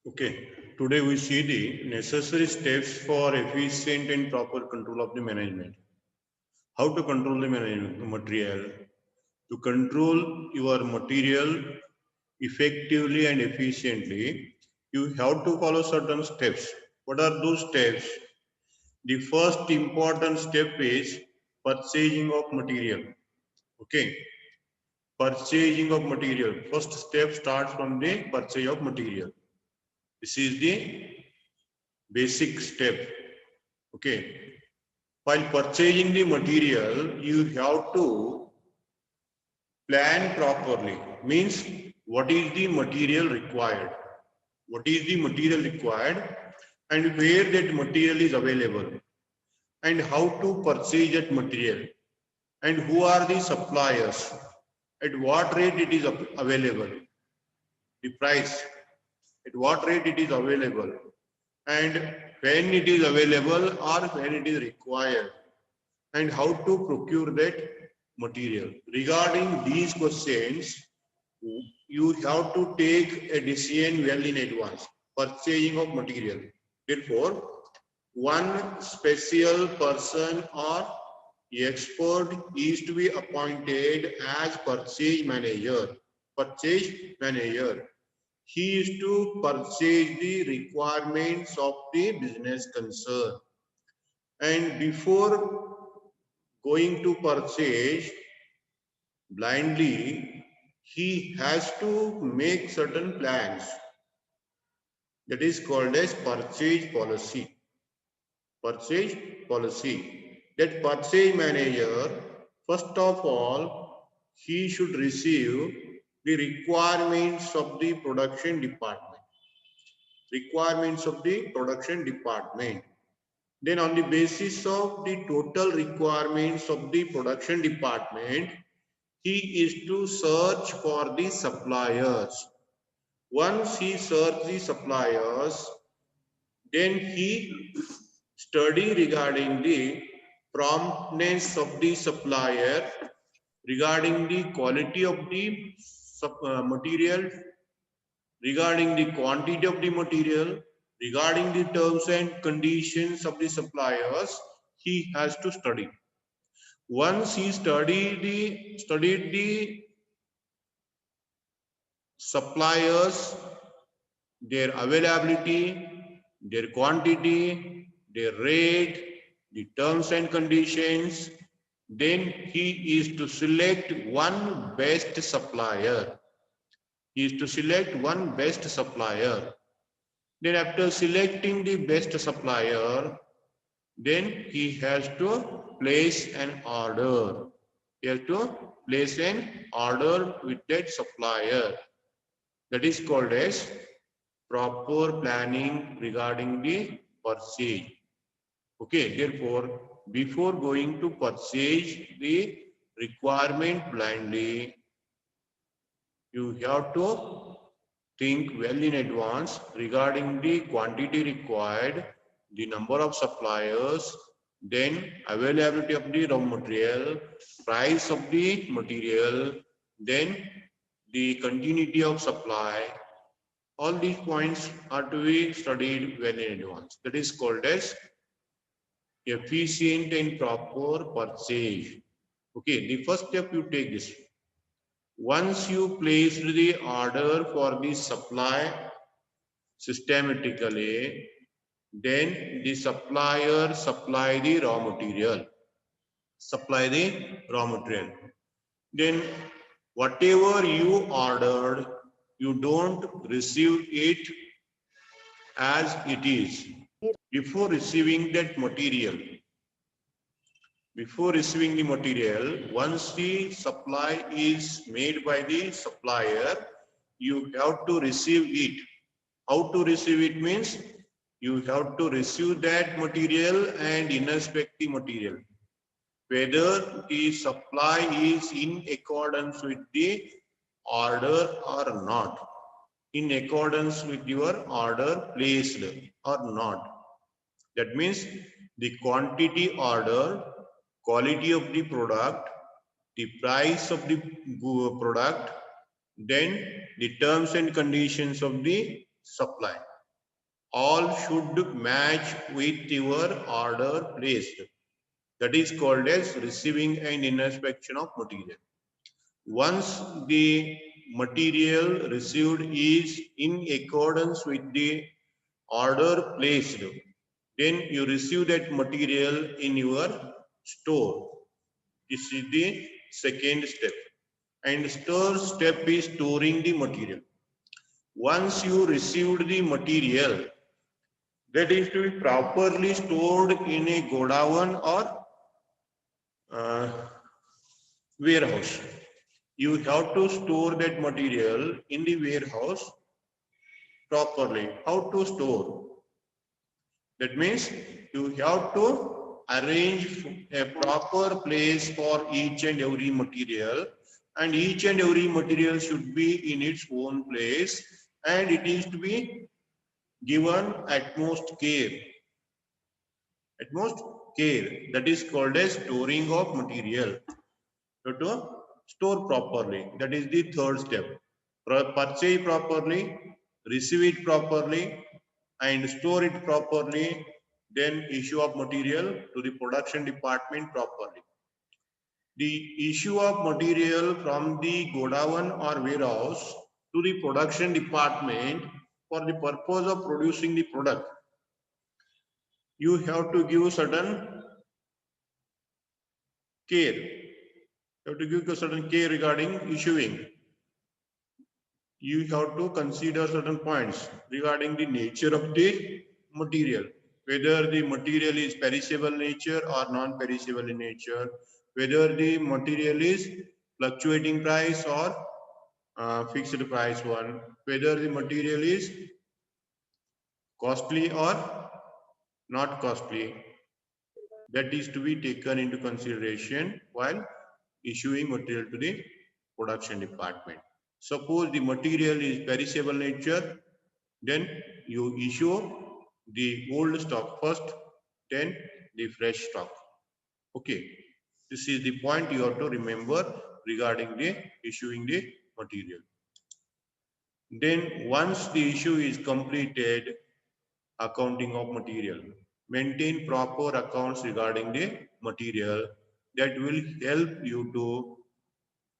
Okay, today we see the necessary steps for efficient and proper control of the management. How to control the material? To control your material effectively and efficiently, you have to follow certain steps. What are those steps? The first important step is purchasing of material. Okay, purchasing of material. First step starts from the purchase of material. This is the basic step. Okay, while purchasing the material, you have to plan properly. Means what is the material required? What is the material required and where that material is available and how to purchase that material and who are the suppliers, at what rate it is available, the price, at what rate it is available and when it is available or when it is required and how to procure that material. Regarding these questions, you have to take a decision well in advance, purchasing of material. Therefore, one special person or expert is to be appointed as purchase manager. Purchase manager. He is to purchase the requirements of the business concern. And before going to purchase blindly, he has to make certain plans. That is called as purchase policy. Purchase policy. That purchase manager, first of all, he should receive the requirements of the production department. Requirements of the production department. Then on the basis of the total requirements of the production department, he is to search for the suppliers. Once he searches the suppliers, then he study regarding the promptness of the supplier, regarding the quality of the material, regarding the quantity of the material, regarding the terms and conditions of the suppliers, he has to study. Once he studied the suppliers, their availability, their quantity, their rate, the terms and conditions, then he is to select one best supplier. He is to select one best supplier. Then after selecting the best supplier, then he has to place an order. He has to place an order with that supplier. That is called as proper planning regarding the purchase. Okay, therefore, before going to purchase the requirement blindly, you have to think well in advance regarding the quantity required, the number of suppliers, then availability of the raw material, price of the material, then the continuity of supply. All these points are to be studied well in advance. That is called as efficient and proper purchase. Okay, the first step you take this. Once you place the order for the supply systematically, then the supplier supply the raw material. Supply the raw material. Then whatever you ordered, you don't receive it as it is. Before receiving that material, once the supply is made by the supplier, you have to receive it. How to receive it means you have to receive that material and inspect the material. Whether the supply is in accordance with the order or not. In accordance with your order placed or not. That means the quantity order, quality of the product, the price of the product, then the terms and conditions of the supply. all should match with your order placed. That is called as receiving and inspection of material. Once the material received is in accordance with the order placed, then you receive that material in your store. This is the second step. And third step is storing the material. Once you received the material, that is to be properly stored in a godown or uh, warehouse. You have to store that material in the warehouse properly. How to store? That means you have to arrange a proper place for each and every material, and each and every material should be in its own place, and it is to be given utmost care. Utmost care. That is called as storing of material. So to store properly. That is the third step. Purchase properly, receive it properly, and store it properly, then issue of material to the production department properly. The issue of material from the godown or warehouse to the production department for the purpose of producing the product, you have to give certain care. You have to give a certain care regarding issuing. You have to consider certain points regarding the nature of the material, whether the material is perishable nature or non-perishable in nature, whether the material is fluctuating price or fixed price one, whether the material is costly or not costly. That is to be taken into consideration while issuing material to the production department. Suppose the material is perishable nature, then you issue the old stock first, then the fresh stock. Okay, this is the point you have to remember regarding the issuing the material. Then once the issue is completed, accounting of material. Maintain proper accounts regarding the material that will help you to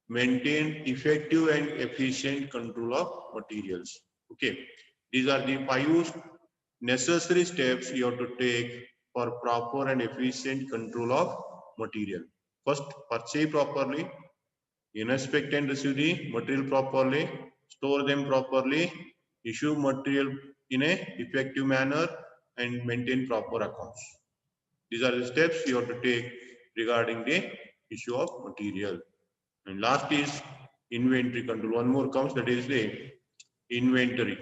maintain effective and efficient control of materials. Okay, these are the 5 necessary steps you have to take for proper and efficient control of material. First, purchase properly, inspect and receive the material properly, store them properly, issue material in a effective manner, and maintain proper accounts. These are the steps you have to take regarding the issue of material. And last is inventory control. One more comes, that is the inventory.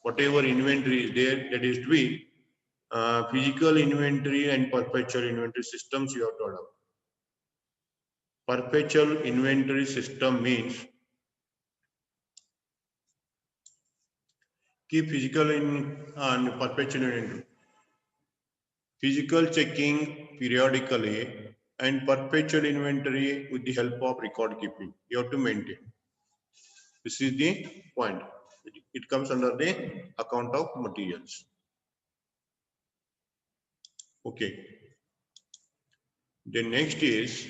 Whatever inventory is there, that is to be physical inventory and perpetual inventory systems you have to adopt. Perpetual inventory system means keep physical and perpetual inventory. Physical checking periodically and perpetual inventory with the help of record keeping. You have to maintain. This is the point. It comes under the account of materials. Okay. The next is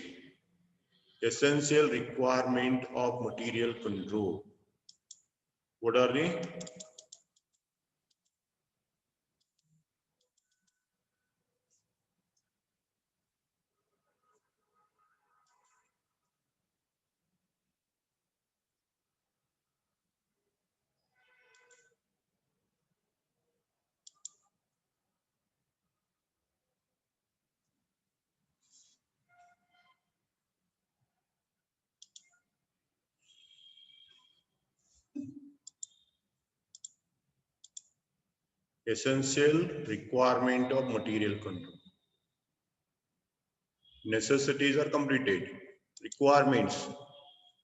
essential requirement of material control. What are they? Essential requirement of material control. Necessities are completed. Requirements.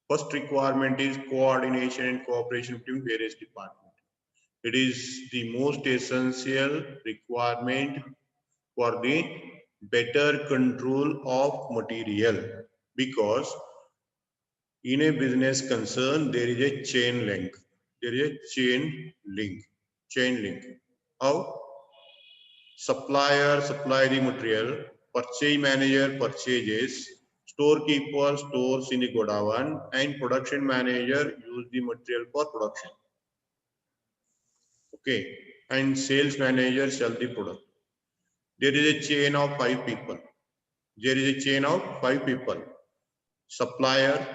First requirement is coordination and cooperation between various departments. It is the most essential requirement for the better control of material, because in a business concern there is a chain link. There is a chain link. How? Supplier supply the material, purchase manager purchases, storekeeper stores in the godown, and production manager use the material for production. Okay, and sales manager sell the product. There is a chain of 5 people. There is a chain of 5 people. Supplier,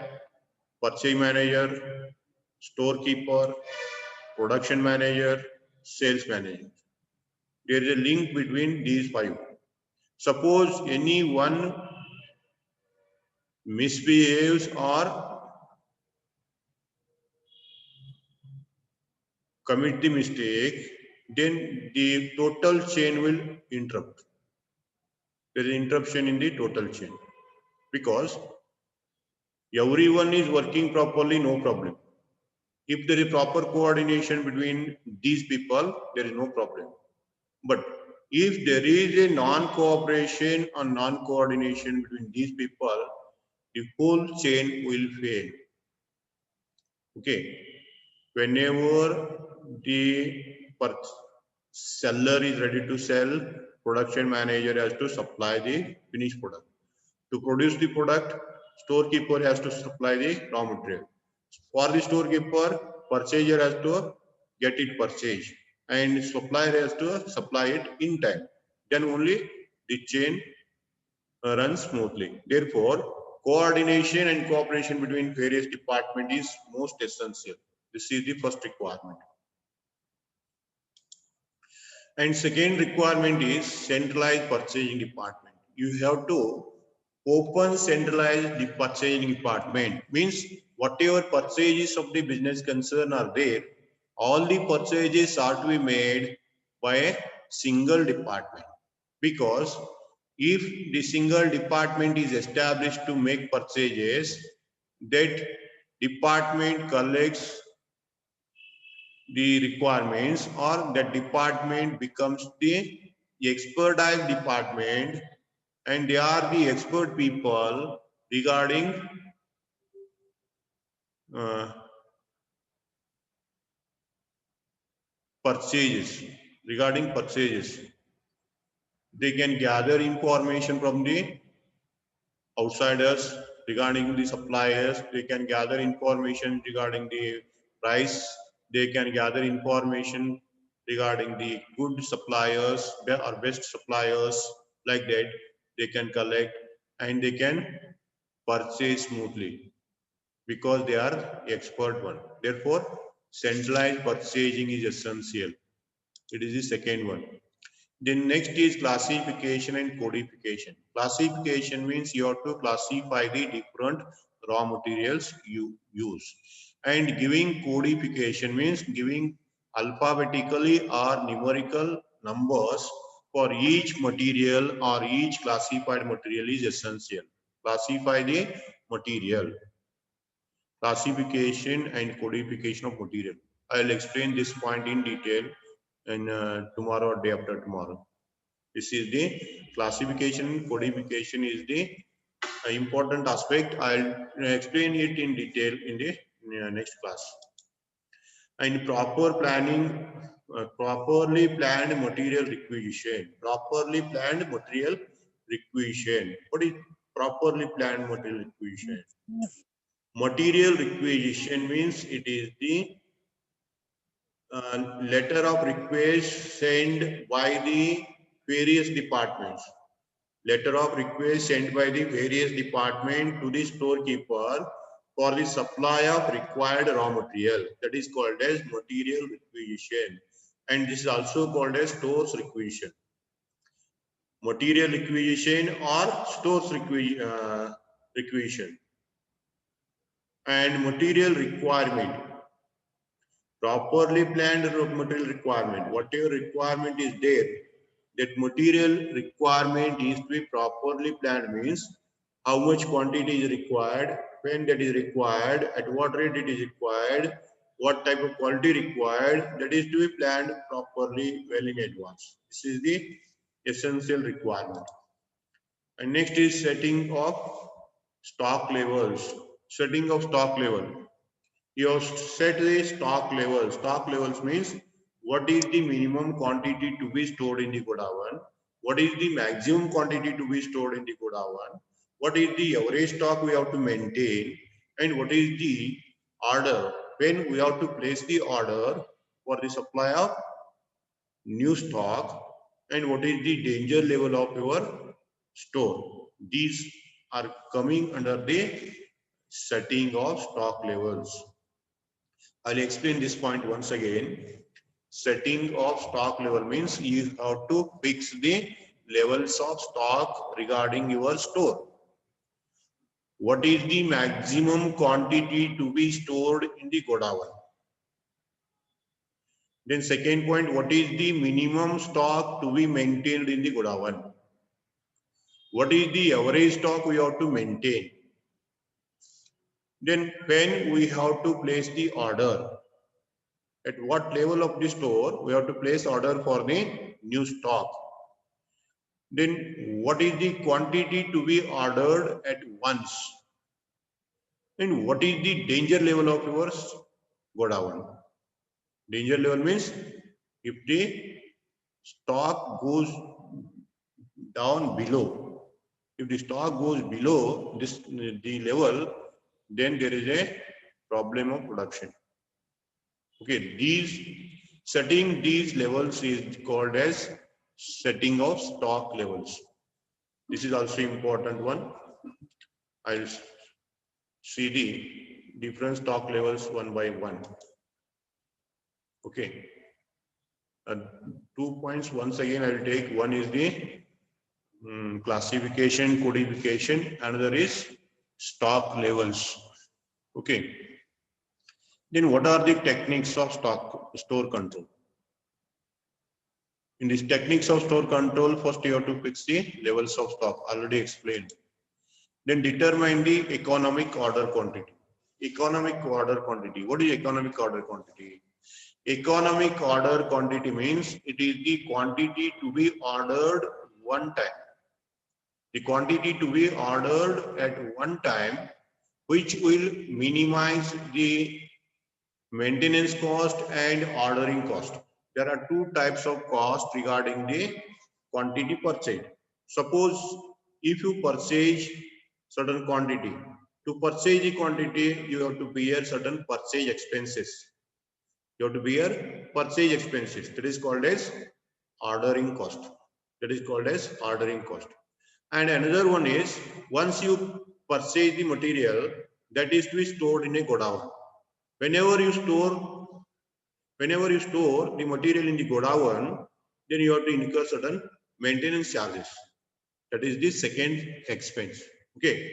purchase manager, storekeeper, production manager, sales manager. There is a link between these 5. Suppose any one misbehaves or commit the mistake, then the total chain will interrupt. There is interruption in the total chain because everyone is working properly, no problem. If there is proper coordination between these people, there is no problem. But if there is a non-cooperation or non-coordination between these people, the whole chain will fail. Okay. Whenever the seller is ready to sell, production manager has to supply the finished product. To produce the product, storekeeper has to supply the raw material. For the storekeeper, purchaser has to get it purchased and supplier has to supply it in time. Then only the chain runs smoothly. Therefore, coordination and cooperation between various departments is most essential. This is the first requirement. And second requirement is centralized purchasing department. You have to open centralized the purchasing department. Means whatever purchases of the business concern are there, all the purchases are to be made by a single department. Because if the single department is established to make purchases, that department collects the requirements or that department becomes the expertise department and they are the expert people regarding uh, purchases. They can gather information from the outsiders regarding the suppliers. They can gather information regarding the price. They can gather information regarding the good suppliers or best suppliers, like that. They can collect and they can purchase smoothly because they are expert one. Therefore, centralized purchasing is essential. It is the second one. Then next is classification and codification. Classification means you have to classify the different raw materials you use. And giving codification means giving alphabetically or numerical numbers for each material or each classified material is essential. Classify the material. Classification and codification of material. I'll explain this point in detail in tomorrow or day after tomorrow. This is the classification, codification is the important aspect. I'll explain it in detail in the next class. And proper planning, properly planned material requisition. Properly planned material requisition. What is properly planned material requisition? Material requisition means it is the letter of request sent by the various departments. Letter of request sent by the various department to the storekeeper for the supply of required raw material. That is called as material requisition. And this is also called as stores requisition. Material requisition or stores requisition. And material requirement. Properly planned material requirement. Whatever requirement is there, that material requirement is to be properly planned means how much quantity is required, when that is required, at what rate it is required, what type of quality required, that is to be planned properly well in advance. This is the essential requirement. And next is setting of stock levels. Setting of stock level. You have set the stock levels. Stock levels means what is the minimum quantity to be stored in the Godown, what is the maximum quantity to be stored in the Godown, what is the average stock we have to maintain, and what is the order when we have to place the order for the supply of new stock, and what is the danger level of your store. These are coming under the setting of stock levels. I'll explain this point once again. Setting of stock level means you have to fix the levels of stock regarding your store. What is the maximum quantity to be stored in the Godown? Then second point, what is the minimum stock to be maintained in the Godown? What is the average stock we have to maintain? Then when we have to place the order, at what level of the store we have to place order for the new stock. Then what is the quantity to be ordered at once? And what is the danger level of yours? Godown. Danger level means if the stock goes down below, if the stock goes below this the level, then there is a problem of production. Okay, setting these levels is called as setting of stock levels. This is also important one. I'll see the different stock levels one by one. Okay. 2 points once again I will take. One is the classification, codification. Another is stock levels. Okay. Then what are the techniques of store control? In these techniques of store control, first you have to fix the levels of stock, already explained. Then determine the economic order quantity. Economic order quantity. What is economic order quantity? Economic order quantity means it is the quantity to be ordered one time. The quantity to be ordered at one time, which will minimize the maintenance cost and ordering cost. There are two types of cost regarding the quantity purchased. Suppose if you purchase certain quantity, to purchase the quantity, you have to bear certain purchase expenses. You have to bear purchase expenses. That is called as ordering cost. That is called as ordering cost. And another one is once you purchase the material, that is to be stored in a godown. Whenever you store the material in the godown, then you have to incur certain maintenance charges. That is the second expense. Okay.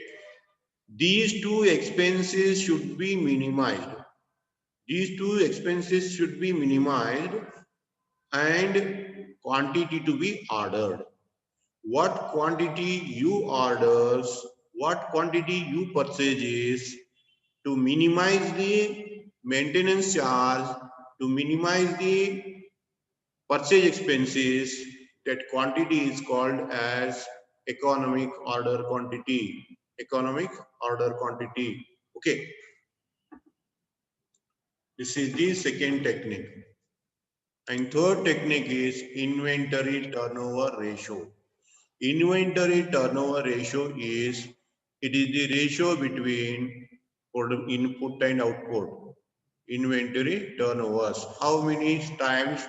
These two expenses should be minimized. These two expenses should be minimized and quantity to be ordered. What quantity you orders, what quantity you purchases, to minimize the maintenance charge, to minimize the purchase expenses, that quantity is called as economic order quantity. Economic order quantity. Okay. This is the second technique. And third technique is inventory turnover ratio. Inventory turnover ratio is, it is the ratio between input and output. Inventory turnovers. How many times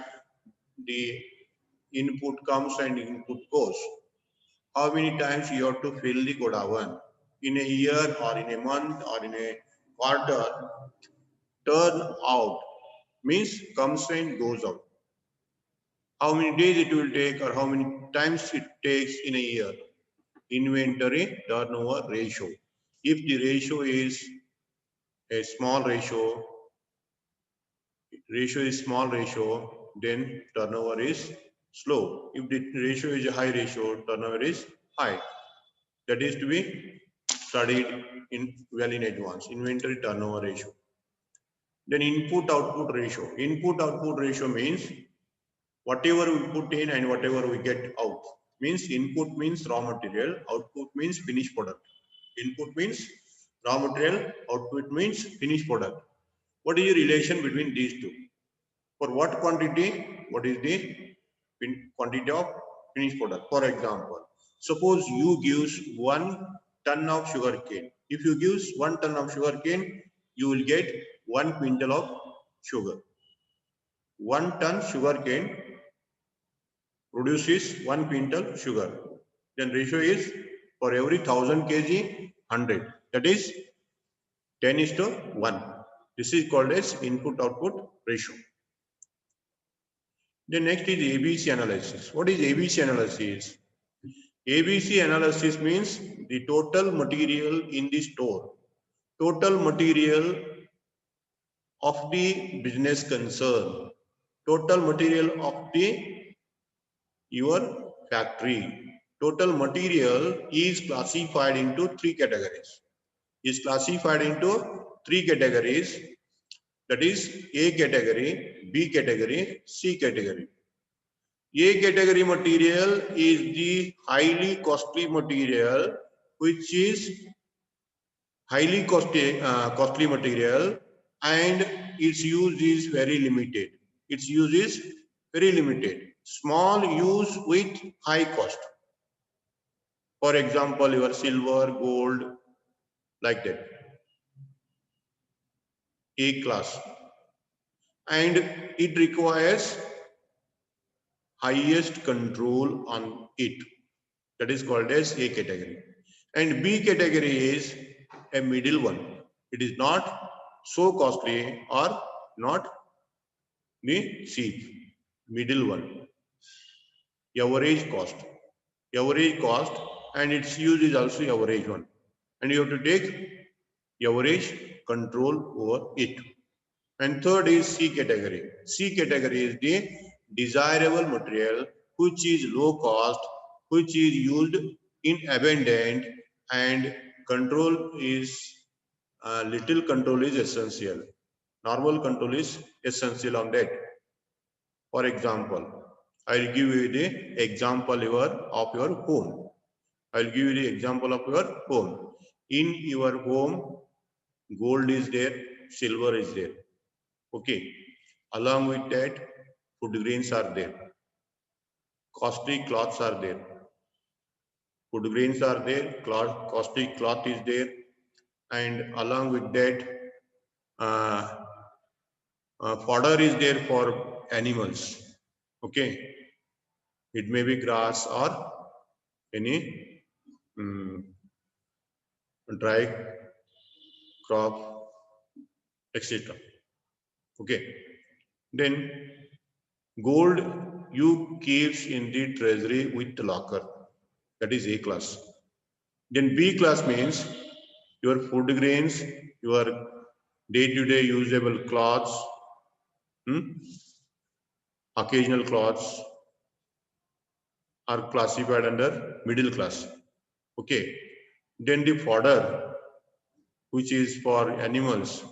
the input comes and input goes? How many times you have to fill the godown? In a year or in a month or in a quarter? Turn out means comes and goes out. How many days it will take or how many times it takes in a year? Inventory turnover ratio. If the ratio is a small ratio, then turnover is slow. If the ratio is a high ratio, turnover is high. That is to be studied well in advance. Inventory turnover ratio. Then input output ratio. Input output ratio means whatever we put in and whatever we get out. Means input means raw material, output means finished product. Input means raw material, output means finished product. What is the relation between these two? For what quantity? What is the quantity of finished product? For example, suppose you gives 1 ton of sugar cane. If you gives 1 ton of sugar cane, you will get 1 quintal of sugar. 1 ton sugar cane produces 1 quintal sugar. Then ratio is for every 1000 kg 100. That is 10:1. This is called as input output ratio. The next is ABC analysis. What is ABC analysis? ABC analysis means the total material in the store, total material of the business concern, total material of the your factory. Total material is classified into 3 categories. Is classified into 3 categories. That is A category, B category, C category. A category material is the highly costly material, which is highly costly material, and its use is very limited. Its use is very limited. Small use with high cost. For example, your silver, gold, like that. A class. And it requires highest control on it. That is called as A category. And B category is a middle one. It is not so costly or not the cheap. Middle one. Average cost. Average cost, and its use is also average one. And you have to take average control over it. And third is C category. C category is the desirable material which is low cost, which is used in abundant, and control is little control is essential. Normal control is essential on that. For example, I'll give you the example of your home. I'll give you the example of your home. In your home, gold is there, silver is there. Okay. Along with that, food grains are there. Costly cloths are there. Food grains are there. Costly cloth is there. And along with that, fodder is there for animals. Okay. It may be grass or any dry crop, etc. Okay. Then gold you keeps in the treasury with locker. That is A class. Then B class means your food grains, your day-to-day usable clothes, occasional clothes are classified under middle class. Okay. Then the fodder, which is for animals,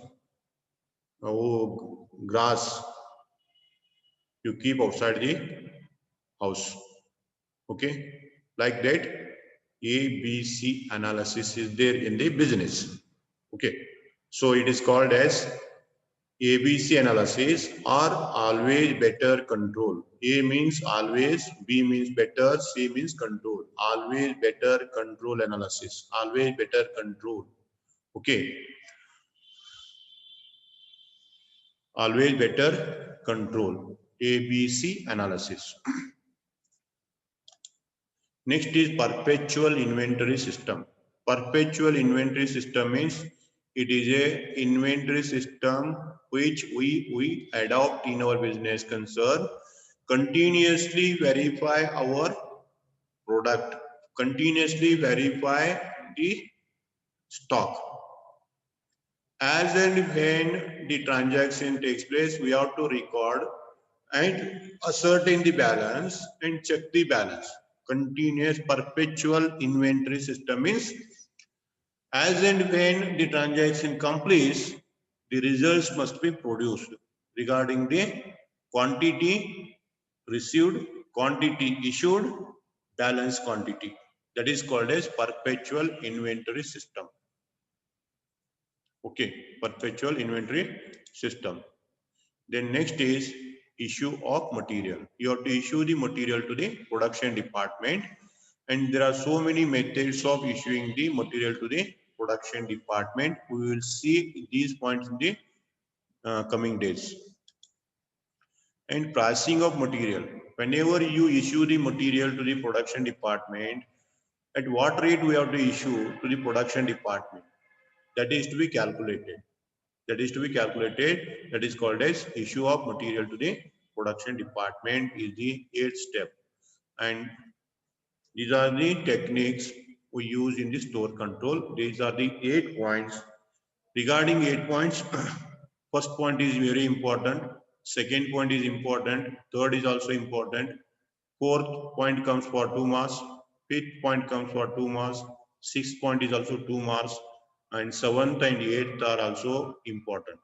grass, you keep outside the house. Okay. Like that, ABC analysis is there in the business. Okay. So it is called as ABC analysis, or always better control. A means always, B means better, C means control. Always better control analysis. Always better control. Okay. Always better control. ABC analysis. Next is perpetual inventory system. Perpetual inventory system means it is a inventory system which we adopt in our business concern. Continuously verify our product. Continuously verify the stock. As and when the transaction takes place, we have to record and ascertain the balance and check the balance. Continuous perpetual inventory system means as and when the transaction completes, the results must be produced regarding the quantity received, quantity issued, balance quantity. That is called as perpetual inventory system. Okay, perpetual inventory system. Then next is issue of material. You have to issue the material to the production department, and there are so many methods of issuing the material to the production department. We will see these points in the coming days. And pricing of material. Whenever you issue the material to the production department, at what rate we have to issue to the production department, that is to be calculated. That is to be calculated. That is called as issue of material to the production department is the 8th step. And these are the techniques we use in the store control. These are the 8 points. Regarding 8 points, first point is very important. Second point is important. Third is also important. Fourth point comes for 2 marks. Fifth point comes for 2 marks. Sixth point is also 2 marks. And seventh and eighth are also important.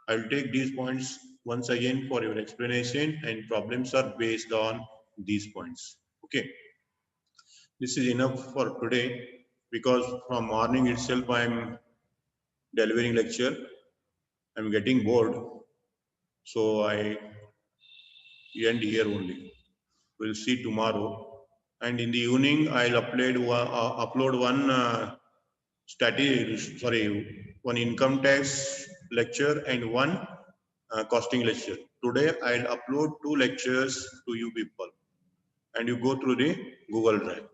I will take these points once again for your explanation, and problems are based on these points. Okay. This is enough for today, because from morning itself I am delivering lecture. I am getting bored. So I end here only. We'll see tomorrow. And in the evening, I'll upload one one income tax lecture and one costing lecture. Today, I'll upload 2 lectures to you people, and you go through the Google Drive.